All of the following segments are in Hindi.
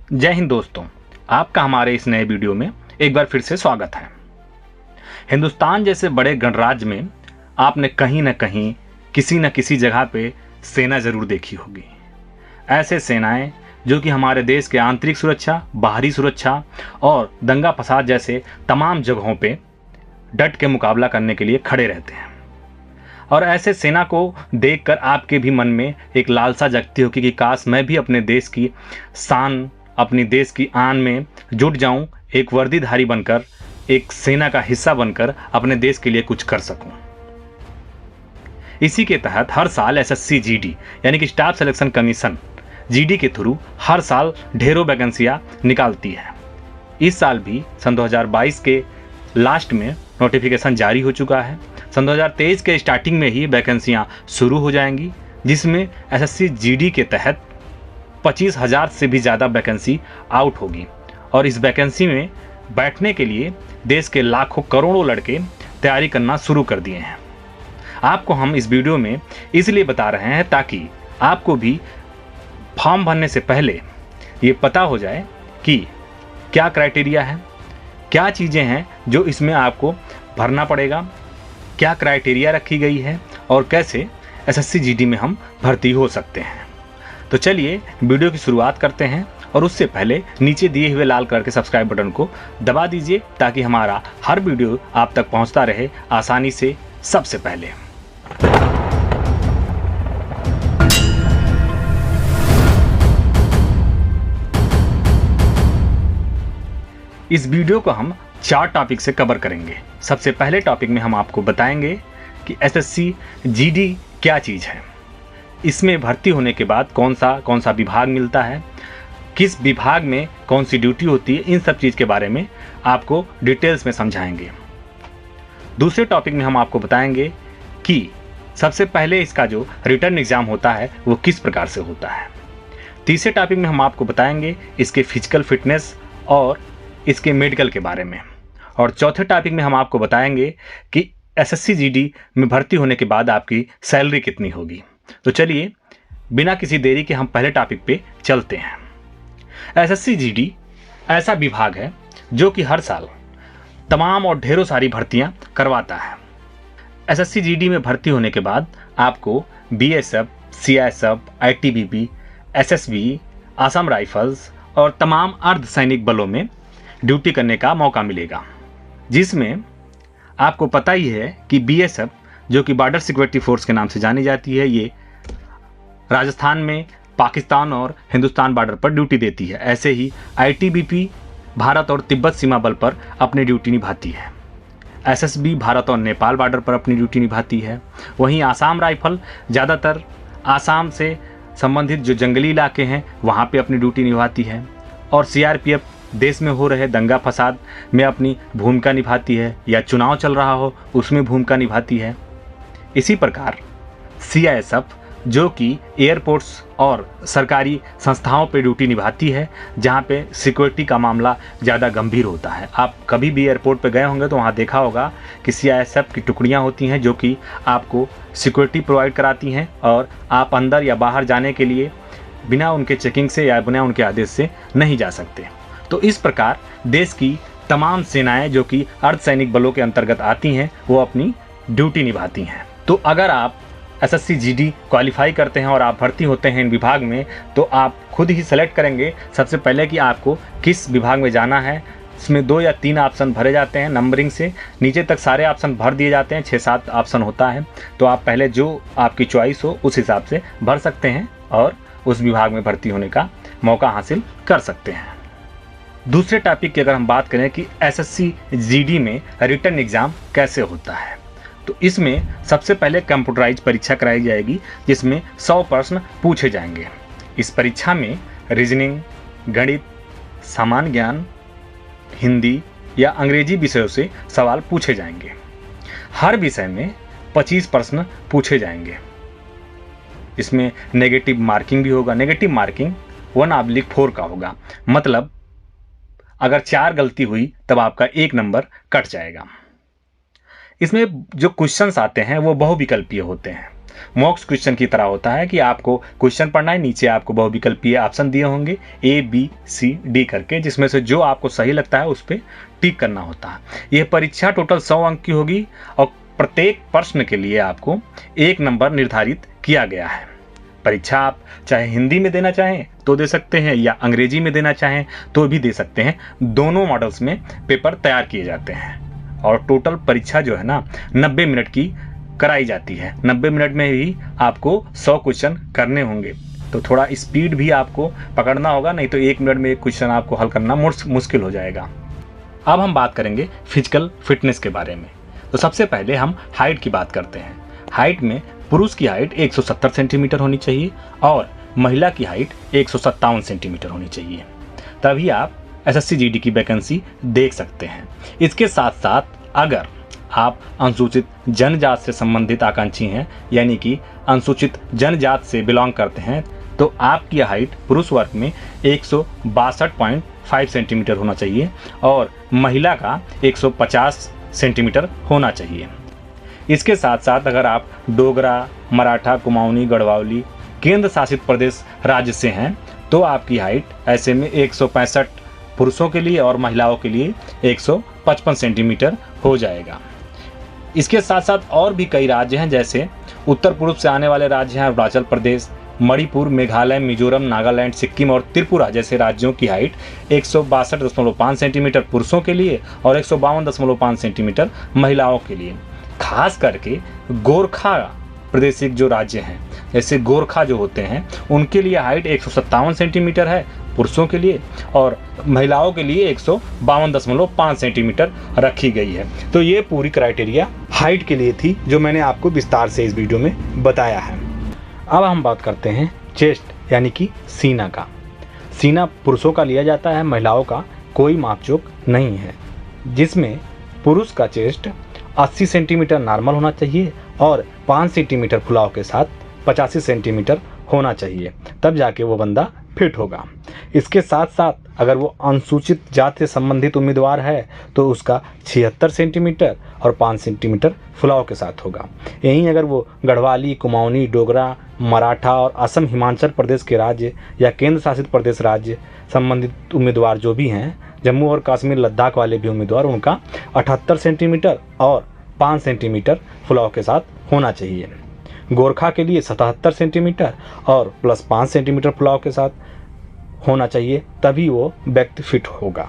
जय हिंद दोस्तों, आपका हमारे इस नए वीडियो में एक बार फिर से स्वागत है। हिंदुस्तान जैसे बड़े गणराज्य में आपने कहीं ना कहीं किसी न किसी जगह पे सेना जरूर देखी होगी। ऐसे सेनाएं जो कि हमारे देश के आंतरिक सुरक्षा, बाहरी सुरक्षा और दंगा फसाद जैसे तमाम जगहों पे डट के मुकाबला करने के लिए खड़े रहते हैं। और ऐसे सेना को देखकर आपके भी मन में एक लालसा जगती होगी कि काश मैं भी अपने देश की शान, अपनी देश की आन में जुट जाऊं, एक वर्दीधारी बनकर, एक सेना का हिस्सा बनकर अपने देश के लिए कुछ कर सकूं। इसी के तहत हर साल एसएससी जीडी यानी कि स्टाफ सिलेक्शन कमीशन जीडी के थ्रू हर साल ढेरों वैकेंसियां निकालती है। इस साल भी सन 2022 के लास्ट में नोटिफिकेशन जारी हो चुका है। सन 2023 के स्टार्टिंग में ही वैकेंसियां शुरू हो जाएंगी, जिसमें एसएससी जीडी के तहत 25,000 से भी ज़्यादा वैकेंसी आउट होगी। और इस वैकेंसी में बैठने के लिए देश के लाखों करोड़ों लड़के तैयारी करना शुरू कर दिए हैं। आपको हम इस वीडियो में इसलिए बता रहे हैं ताकि आपको भी फॉर्म भरने से पहले ये पता हो जाए कि क्या क्राइटेरिया है, क्या चीज़ें हैं जो इसमें आपको भरना पड़ेगा, क्या क्राइटेरिया रखी गई है और कैसे एसएससी जीडी में हम भर्ती हो सकते हैं। तो चलिए वीडियो की शुरुआत करते हैं, और उससे पहले नीचे दिए हुए लाल कलर के सब्सक्राइब बटन को दबा दीजिए ताकि हमारा हर वीडियो आप तक पहुंचता रहे आसानी से सबसे पहले। इस वीडियो को हम 4 टॉपिक से कवर करेंगे। सबसे पहले टॉपिक में हम आपको बताएंगे कि एसएससी जीडी क्या चीज़ है, इसमें भर्ती होने के बाद कौन सा विभाग मिलता है, किस विभाग में कौन सी ड्यूटी होती है, इन सब चीज़ के बारे में आपको डिटेल्स में समझाएंगे। दूसरे टॉपिक में हम आपको बताएंगे कि सबसे पहले इसका जो रिटर्न एग्ज़ाम होता है वो किस प्रकार से होता है। तीसरे टॉपिक में हम आपको बताएंगे इसके फिजिकल फिटनेस और इसके मेडिकल के बारे में। और चौथे टॉपिक में हम आपको बताएंगे कि एसएससी जीडी में भर्ती होने के बाद आपकी सैलरी कितनी होगी। तो चलिए बिना किसी देरी के हम पहले टॉपिक पे चलते हैं। एसएससी जीडी ऐसा विभाग है जो कि हर साल तमाम और ढेरों सारी भर्तियां करवाता है। एसएससी जीडी में भर्ती होने के बाद आपको BSF, CISF, ITBP, SSB, Assam rifles और तमाम अर्धसैनिक बलों में ड्यूटी करने का मौका मिलेगा, जिसमें आपको पता ही है कि बीएसएफ जो कि बॉर्डर सिक्योरिटी फोर्स के नाम से जानी जाती है, ये राजस्थान में पाकिस्तान और हिंदुस्तान बॉर्डर पर ड्यूटी देती है। ऐसे ही आईटीबीपी भारत और तिब्बत सीमा बल पर अपनी ड्यूटी निभाती है। एसएसबी भारत और नेपाल बॉर्डर पर अपनी ड्यूटी निभाती है। वहीं आसाम राइफल ज़्यादातर आसाम से संबंधित जो जंगली इलाके हैं वहाँ पे अपनी ड्यूटी निभाती है। और सीआरपीएफ देश में हो रहे दंगा फसाद में अपनी भूमिका निभाती है, या चुनाव चल रहा हो उसमें भूमिका निभाती है। इसी प्रकार सीआईएसएफ जो कि एयरपोर्ट्स और सरकारी संस्थाओं पे ड्यूटी निभाती है, जहाँ पे सिक्योरिटी का मामला ज़्यादा गंभीर होता है। आप कभी भी एयरपोर्ट पे गए होंगे तो वहाँ देखा होगा कि सीआईएसएफ की टुकड़ियाँ होती हैं जो कि आपको सिक्योरिटी प्रोवाइड कराती हैं, और आप अंदर या बाहर जाने के लिए बिना उनके चेकिंग से या बिना उनके आदेश से नहीं जा सकते। तो इस प्रकार देश की तमाम सेनाएं जो कि अर्धसैनिक बलों के अंतर्गत आती हैं वो अपनी ड्यूटी निभाती हैं। तो अगर आप एसएससी जीडी क्वालिफाई करते हैं और आप भर्ती होते हैं इन विभाग में, तो आप खुद ही सेलेक्ट करेंगे सबसे पहले कि आपको किस विभाग में जाना है। इसमें 2 या 3 ऑप्शन भरे जाते हैं, नंबरिंग से नीचे तक सारे ऑप्शन भर दिए जाते हैं। 6-7 ऑप्शन होता है, तो आप पहले जो आपकी चॉइस हो उस हिसाब से भर सकते हैं और उस विभाग में भर्ती होने का मौका हासिल कर सकते हैं। दूसरे टॉपिक की अगर हम बात करें कि एसएससी जीडी में रिटर्न एग्ज़ाम कैसे होता है, तो इसमें सबसे पहले कंप्यूटराइज परीक्षा कराई जाएगी, जिसमें 100 प्रश्न पूछे जाएंगे। इस परीक्षा में रीजनिंग, गणित, सामान्य ज्ञान, हिंदी या अंग्रेजी विषयों से सवाल पूछे जाएंगे। हर विषय में 25 प्रश्न पूछे जाएंगे। इसमें नेगेटिव मार्किंग भी होगा। नेगेटिव मार्किंग 1/4 का होगा, मतलब अगर 4 गलती हुई तब आपका 1 नंबर कट जाएगा। इसमें जो क्वेश्चंस आते हैं वो बहुविकल्पीय होते हैं, मॉक्स क्वेश्चन की तरह होता है कि आपको क्वेश्चन पढ़ना है, नीचे आपको बहुविकल्पीय ऑप्शन दिए होंगे ABCD करके, जिसमें से जो आपको सही लगता है उस पर टिक करना होता है। यह परीक्षा टोटल 100 अंक की होगी और प्रत्येक प्रश्न के लिए आपको 1 नंबर निर्धारित किया गया है। परीक्षा आप चाहे हिंदी में देना चाहें तो दे सकते हैं या अंग्रेजी में देना चाहें तो भी दे सकते हैं। दोनों मॉडल्स में पेपर तैयार किए जाते हैं और टोटल परीक्षा जो है ना 90 मिनट की कराई जाती है। 90 मिनट में ही आपको 100 क्वेश्चन करने होंगे, तो थोड़ा स्पीड भी आपको पकड़ना होगा, नहीं तो 1 मिनट में एक क्वेश्चन आपको हल करना मुश्किल हो जाएगा। अब हम बात करेंगे फिजिकल फिटनेस के बारे में। तो सबसे पहले हम हाइट की बात करते हैं। हाइट में पुरुष की हाइट 170 सेंटीमीटर होनी चाहिए और महिला की हाइट 157 सेंटीमीटर होनी चाहिए, तभी आप SSC GD की वैकेंसी देख सकते हैं। इसके साथ साथ अगर आप अनुसूचित जनजाति से संबंधित आकांक्षी हैं, यानी कि अनुसूचित जनजाति से बिलोंग करते हैं, तो आपकी हाइट पुरुष वर्ग में 162.5 सेंटीमीटर होना चाहिए और महिला का 150 सेंटीमीटर होना चाहिए। इसके साथ साथ अगर आप डोगरा, मराठा, कुमाऊनी, गढ़वाली केंद्र शासित प्रदेश राज्य से हैं तो आपकी हाइट ऐसे में 165 पुरुषों के लिए और महिलाओं के लिए 155 सेंटीमीटर हो जाएगा। इसके साथ साथ और भी कई राज्य हैं, जैसे उत्तर पूर्व से आने वाले राज्य हैं अरुणाचल प्रदेश, मणिपुर, मेघालय, मिजोरम, नागालैंड, सिक्किम और त्रिपुरा जैसे राज्यों की हाइट 162.5 सेंटीमीटर पुरुषों के लिए और 152.5 सेंटीमीटर महिलाओं के लिए। खास करके गोरखा प्रदेशिक जो राज्य हैं, जैसे गोरखा जो होते हैं, उनके लिए हाइट 157 सेंटीमीटर है पुरुषों के लिए और महिलाओं के लिए 152.5 सेंटीमीटर रखी गई है। तो ये पूरी क्राइटेरिया हाइट के लिए थी जो मैंने आपको विस्तार से इस वीडियो में बताया है। अब हम बात करते हैं चेस्ट यानी कि सीना का। सीना पुरुषों का लिया जाता है, महिलाओं का कोई मापचोक नहीं है, जिसमें पुरुष का चेस्ट 80 सेंटीमीटर नॉर्मल होना चाहिए और 5 सेंटीमीटर फुलाव के साथ 85 सेंटीमीटर होना चाहिए, तब जाके वो बंदा फिट होगा। इसके साथ साथ अगर वो अनुसूचित जाति से संबंधित उम्मीदवार है तो उसका 76 सेंटीमीटर और 5 सेंटीमीटर फुलाव के साथ होगा। यहीं अगर वो गढ़वाली, कुमाऊनी, डोगरा, मराठा और असम, हिमाचल प्रदेश के राज्य या केंद्र शासित प्रदेश राज्य संबंधित उम्मीदवार जो भी हैं, जम्मू और कश्मीर, लद्दाख वाले भी उम्मीदवार, उनका 78 सेंटीमीटर और 5 सेंटीमीटर फुलाव के साथ होना चाहिए। गोरखा के लिए 77 सेंटीमीटर और प्लस 5 सेंटीमीटर फुलाव के साथ होना चाहिए, तभी वो व्यक्ति फिट होगा।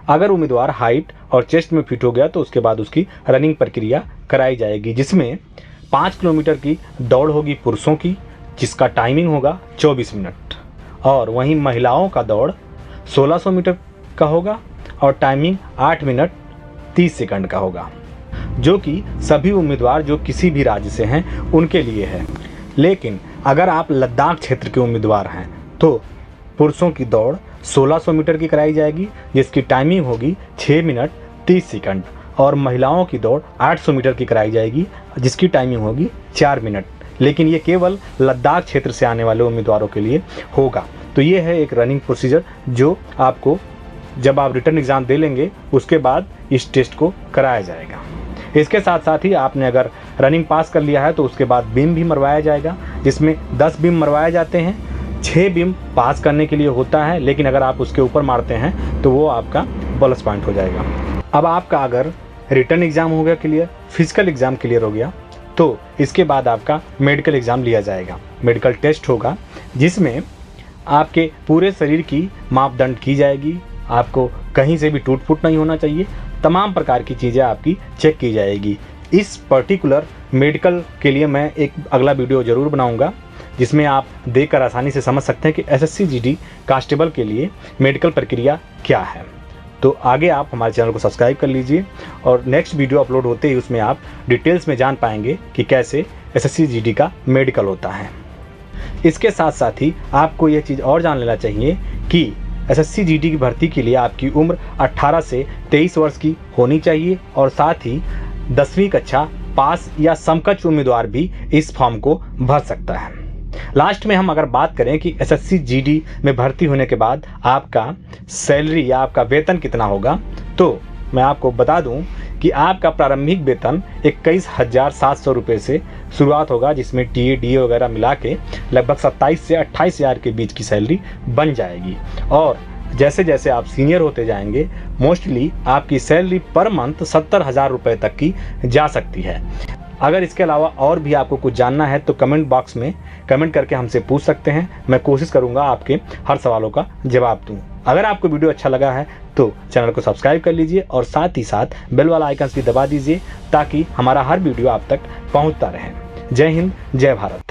अगर उम्मीदवार हाइट और चेस्ट में फिट हो गया तो उसके बाद उसकी रनिंग प्रक्रिया कराई जाएगी, जिसमें 5 किलोमीटर की दौड़ होगी पुरुषों की, जिसका टाइमिंग होगा 24 मिनट और वहीं महिलाओं का दौड़ 1600 मीटर का होगा और टाइमिंग 8 मिनट 30 सेकंड का होगा, जो कि सभी उम्मीदवार जो किसी भी राज्य से हैं उनके लिए है। लेकिन अगर आप लद्दाख क्षेत्र के उम्मीदवार हैं तो पुरुषों की दौड़ 1600 मीटर की कराई जाएगी, जिसकी टाइमिंग होगी 6 मिनट 30 सेकंड और महिलाओं की दौड़ 800 मीटर की कराई जाएगी, जिसकी टाइमिंग होगी 4 मिनट। लेकिन ये केवल लद्दाख क्षेत्र से आने वाले उम्मीदवारों के लिए होगा। तो ये है एक रनिंग प्रोसीजर जो आपको जब आप रिटर्न एग्ज़ाम दे लेंगे उसके बाद इस टेस्ट को कराया जाएगा। इसके साथ साथ ही आपने अगर रनिंग पास कर लिया है तो उसके बाद बीम भी मरवाया जाएगा, जिसमें 10 बीम मरवाए जाते हैं। 6 बीम पास करने के लिए होता है, लेकिन अगर आप उसके ऊपर मारते हैं तो वो आपका बोनस पॉइंट हो जाएगा। अब आपका अगर रिटर्न एग्ज़ाम हो गया क्लियर, फिजिकल एग्ज़ाम क्लियर हो गया, तो इसके बाद आपका मेडिकल एग्ज़ाम लिया जाएगा। मेडिकल टेस्ट होगा जिसमें आपके पूरे शरीर की मापदंड की जाएगी, आपको कहीं से भी टूट फूट नहीं होना चाहिए, तमाम प्रकार की चीज़ें आपकी चेक की जाएगी। इस पर्टिकुलर मेडिकल के लिए मैं एक अगला वीडियो ज़रूर बनाऊंगा, जिसमें आप देखकर आसानी से समझ सकते हैं कि SSC GD कांस्टेबल के लिए मेडिकल प्रक्रिया क्या है। तो आगे आप हमारे चैनल को सब्सक्राइब कर लीजिए और नेक्स्ट वीडियो अपलोड होते ही उसमें आप डिटेल्स में जान पाएंगे कि कैसे SSC GD का मेडिकल होता है। इसके साथ साथ ही आपको ये चीज़ और जान लेना चाहिए कि SSC GD की भर्ती के लिए आपकी उम्र 18 से 23 वर्ष की होनी चाहिए और साथ ही 10वीं कक्षा पास या समकक्ष उम्मीदवार भी इस फॉर्म को भर सकता है। लास्ट में हम अगर बात करें कि SSC GD में भर्ती होने के बाद आपका सैलरी या आपका वेतन कितना होगा, तो मैं आपको बता दूं कि आपका प्रारंभिक वेतन 21,700 रुपये से शुरुआत होगा, जिसमें टीए डीए वगैरह मिला के लगभग 27 से 28 हज़ार के बीच की सैलरी बन जाएगी। और जैसे जैसे आप सीनियर होते जाएंगे मोस्टली आपकी सैलरी पर मंथ 70,000 रुपये तक की जा सकती है। अगर इसके अलावा और भी आपको कुछ जानना है तो कमेंट बॉक्स में कमेंट करके हमसे पूछ सकते हैं। मैं कोशिश करूंगा आपके हर सवालों का जवाब दूं। अगर आपको वीडियो अच्छा लगा है तो चैनल को सब्सक्राइब कर लीजिए और साथ ही साथ बेल वाला आइकन भी दबा दीजिए ताकि हमारा हर वीडियो आप तक पहुंचता रहे। जय हिंद, जय भारत।